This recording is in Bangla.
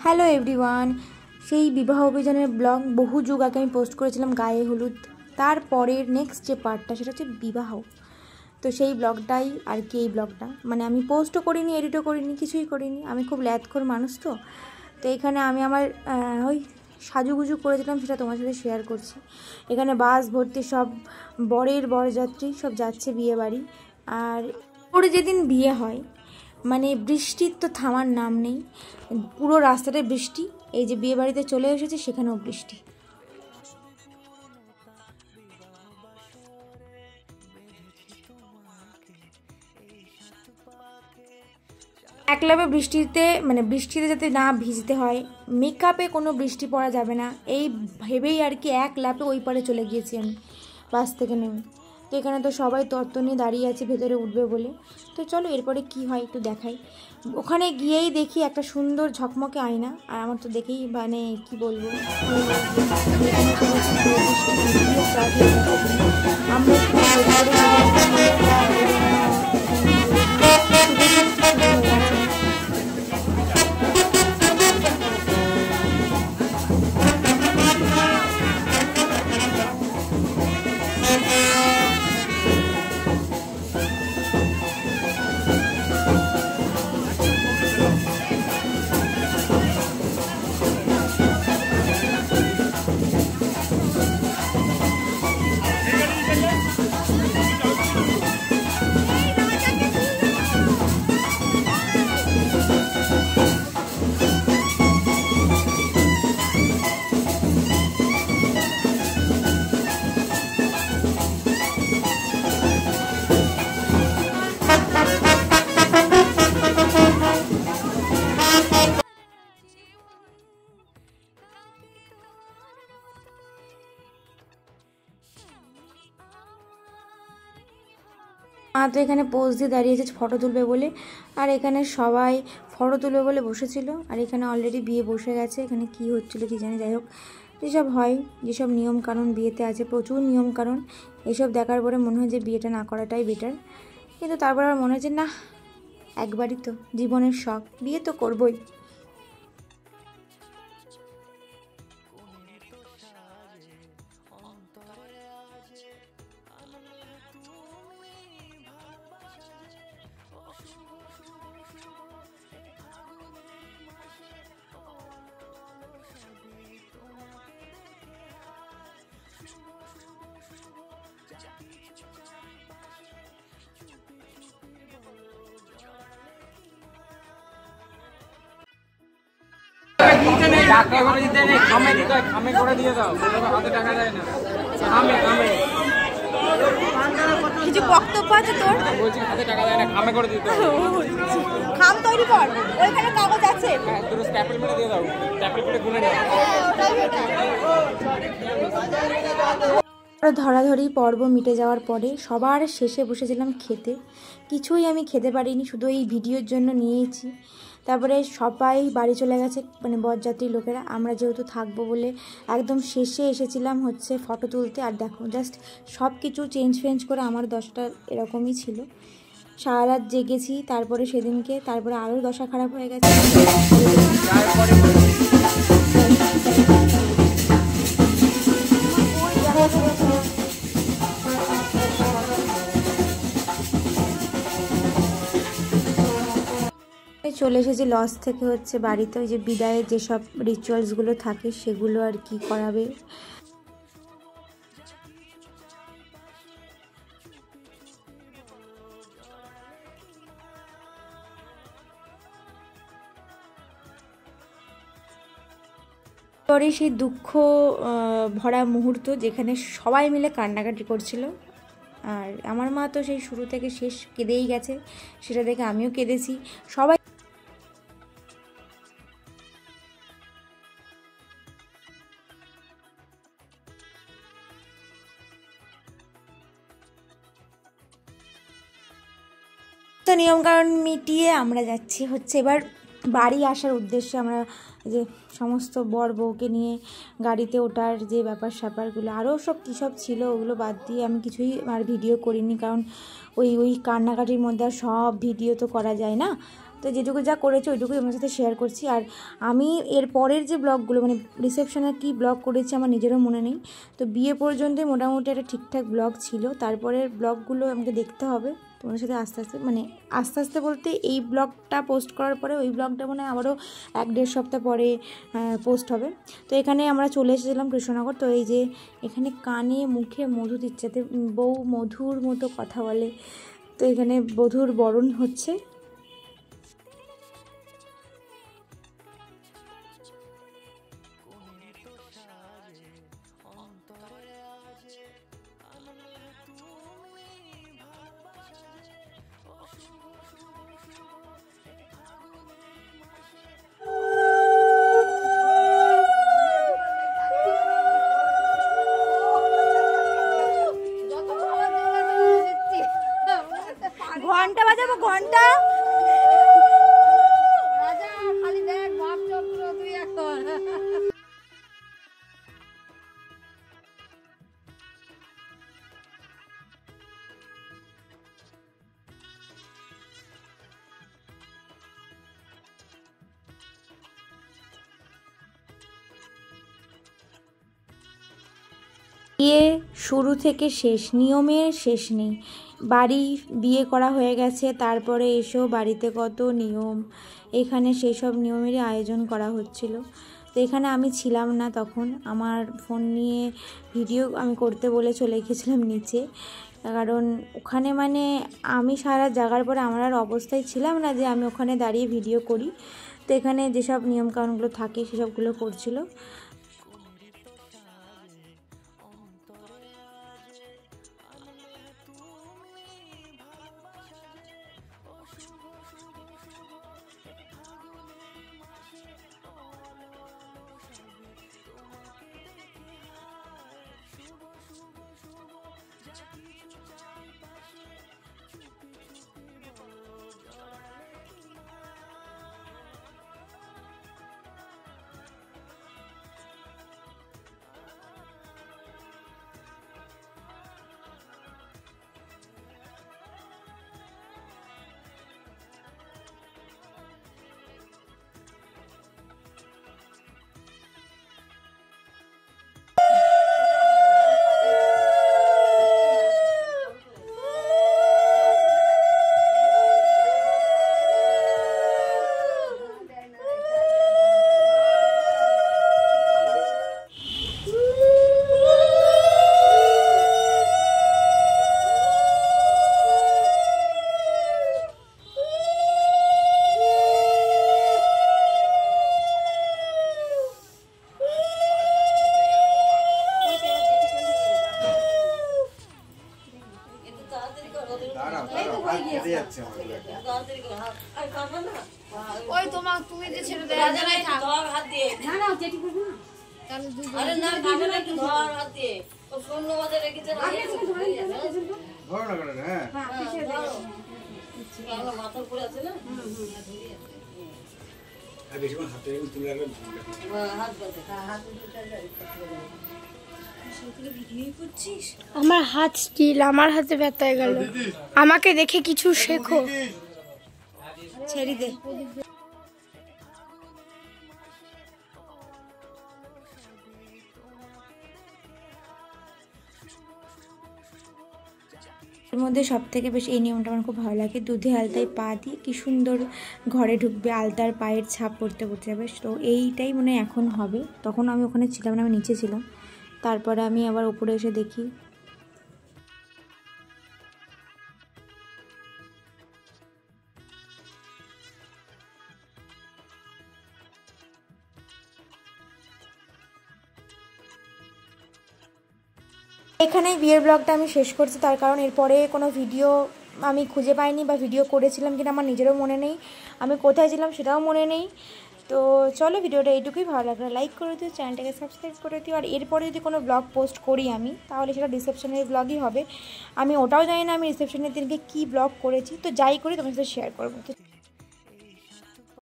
হ্যালো এভরিওয়ান, সেই বিবাহ অভিযানের ব্লগ বহু যুগ আগে আমি পোস্ট করেছিলাম গায়ে হলুদ। তারপরের নেক্সট যে পার্টটা সেটা হচ্ছে বিবাহ। তো সেই ব্লগটাই আর কি এই ব্লগটা, মানে আমি পোস্টও করিনি, এডিটও করিনি, কিছুই করিনি। আমি খুব ল্যাদখোর মানুষ। তো এখানে আমি আমার ওই সাজুগুজু করেছিলাম, সেটা তোমার সাথে শেয়ার করছি। এখানে বাস ভর্তি সব বরযাত্রী সব যাচ্ছে বিয়ে বাড়ি। আর পরে যেদিন বিয়ে হয় মানে বৃষ্টির তো থামার নাম নেই, পুরো রাস্তাটায় বৃষ্টি। এই যে বিয়ে বাড়িতে চলে এসেছে সেখানেও বৃষ্টি। একলাভে বৃষ্টিতে যাতে না ভিজতে হয়, মেকআপে কোনো বৃষ্টি পড়া যাবে না, এই ভেবেই আর কি এক লাফে ওই পারে চলে গিয়েছি আমি বাস থেকে নেমে। তো এখানে তো সবাই তত্ত্ব নিয়ে দাঁড়িয়ে আছে ভেতরে উঠবে বলে। তো চলো এরপরে কি হয় একটু দেখাই। ওখানে গিয়েই দেখি একটা সুন্দর ঝকমকে আয়না, আর আমার তো দেখেই মানে কি বলবো, তো এখানে পোজ দিয়ে দাঁড়িয়েছে ফটো তুলবে বলে। আর এখানে সবাই ফটো তুলবে বলে বসেছিল, আর এখানে অলরেডি বিয়ে বসে গেছে। এখানে কি হচ্ছিল কি জানি, যাই হোক যেসব হয়, যেসব নিয়মকানুন বিয়েতে আছে, প্রচুর নিয়মকানুন, এসব দেখার পরে মনে হয় যে বিয়েটা না করাটাই বেটার। কিন্তু তারপর আমার মনে হয় যে না, একবারই তো জীবনের শখ, বিয়ে তো করবই। টাকা করে দিতে নেই, খামে দিতে হয়, খামে করে দিয়ে দাও, হাতে টাকা দেয় না, খামে খামে। কিছু বক্তব্য আছে তোর? বলছি হাতে টাকা দেয় না, খামে করে দিতে হবে। খাম তৈরি কর, ওইখানে কাগজ আছে, হ্যাঁ তোর স্ট্যাপেল মেরে দিয়ে দাও, স্ট্যাপেল করে গুনে দাও। ধরাধরি পর্ব মিটে যাওয়ার পরে সবার শেষে বসেছিলাম খেতে। কিছুই আমি খেতে পারিনি, শুধু এই ভিডিওর জন্য নিয়েছি। তারপরে সবাই বাড়ি চলে গেছে, মানে বরযাত্রী লোকেরা। আমরা যেহেতু থাকবো বলে একদম শেষে এসেছিলাম হচ্ছে ফটো তুলতে। আর দেখো জাস্ট সব কিছু চেঞ্জ করে আমার দশটা এরকমই ছিল। সারা রাত জেগেছি তারপরে সেদিনকে, তারপরে আরও দশা খারাপ হয়ে গেছে। চলে এসেছি লজ থেকে হচ্ছে বাড়িতে, ওই যে বিদায়ের যেসব রিচুয়ালসগুলো থাকে সেগুলো আর কি করাবে। পরে সেই দুঃখ ভরা মুহূর্ত যেখানে সবাই মিলে কান্নাকাটি করছিল। আর আমার মা তো সেই শুরু থেকে শেষ কেঁদেই গেছে, সেটা দেখে আমিও কেঁদেছি। সবাই তো নিয়মকানুন মিটিয়ে আমরা যাচ্ছি হচ্ছে এবার বাড়ি আসার উদ্দেশ্যে। আমরা যে সমস্ত বর বউকে নিয়ে গাড়িতে ওঠার যে ব্যাপার স্যাপারগুলো আরও সব কী সব ছিল, ওগুলো বাদ দিয়ে আমি কিছুই আর ভিডিও করিনি, কারণ ওই কান্নাকাটির মধ্যে আর সব ভিডিও তো করা যায় না। তো যেটুকু যা করেছি ওইটুকুই আমার সাথে শেয়ার করছি। আর আমি এর পরের যে ব্লগগুলো মানে রিসেপশনে কী ব্লগ করেছি আমার নিজেরও মনে নেই। তো বিয়ে পর্যন্তই মোটামুটি একটা ঠিকঠাক ব্লগ ছিল, তারপরের ব্লগগুলো আমাকে দেখতে হবে তোমাদের সাথে আস্তে আস্তে। মানে আস্তে আস্তে বলতে এই ব্লগটা পোস্ট করার পরে ওই ব্লগটা মনে হয় আবারও 1-1.5 সপ্তাহ পরে পোস্ট হবে। তো এখানে আমরা চলে এসেছিলাম কৃষ্ণনগর। তো এই যে এখানে কানে মুখে মধু দিচ্ছে, যাতে বউ মধুর মতো কথা বলে। তো এখানে বধূর বরণ হচ্ছে। ঘন্টা বাজাবো, ঘন্টা। বিয়ে শুরু থেকে শেষ, নিয়মের শেষ নেই। বাড়ি বিয়ে করা হয়ে গেছে, তারপরে এসেও বাড়িতে কত নিয়ম, এখানে সেই সব নিয়মেরই আয়োজন করা হচ্ছিল। তো এখানে আমি ছিলাম না তখন, আমার ফোন নিয়ে ভিডিও আমি করতে বলে চলে গেছিলাম নিচে, কারণ ওখানে মানে আমি সারা জাগার পরে আমার আর অবস্থায় ছিলাম না যে আমি ওখানে দাঁড়িয়ে ভিডিও করি। তো এখানে যেসব নিয়মকানুনগুলো থাকে সেসবগুলো করছিল। ওই তোমার তুমি যে ছেড়ে দেয় রাজারাই ধর হাত দিয়ে না না যেটি করব না তাহলে দুই আরে না দুইজনে একটু ধর হাত দিয়ে ও শূন্য মধ্যে রেখেছে না ধর না করে হ্যাঁ হ্যাঁ পিছে ধরো আমার মাথার উপরে আছে না আর বেশি কোন হাতে তুমি লাগবে হাত বলতে হাত দুটো যাই আমার হাত স্টিল, আমার হাতে ব্যথা হয়ে গেল। আমাকে দেখে কিছু শেখো। ছেড়ে দে। এর মধ্যে সব থেকে বেশি এই নিয়মটা আমার খুব ভালো লাগে, দুধে আলতায় পা দিয়ে কি সুন্দর ঘরে ঢুকবে, আলতার পায়ের ছাপ পড়তে পড়তে যাবে। তো এইটাই মনে হয় এখন হবে, তখন আমি ওখানে ছিলাম না, আমি নিচে ছিলাম। তারপরে আমি আবার উপরে এসে দেখি এখানেই বিয়ের ব্লগটা আমি শেষ করছি। তার কারণ এরপরে কোনো ভিডিও আমি খুঁজে পাইনি, বা ভিডিও করেছিলাম কিনা আমার নিজেরও মনে নেই, আমি কোথায় ছিলাম সেটাও মনে নেই। তো চলো, ভিডিওটা এইটুকুই। ভালো লাগলে লাইক করে দিও, চ্যানেলটাকে সাবস্ক্রাইব করে দিও। আর এরপরে যদি কোনো ব্লগ পোস্ট করি আমি, তাহলে সেটা রিসেপশনের ব্লগই হবে। আমি ওটাও জানি না আমি রিসেপশনের দিনকে কী ব্লগ করেছি, তো যাই করি তোমার সাথে শেয়ার করবো।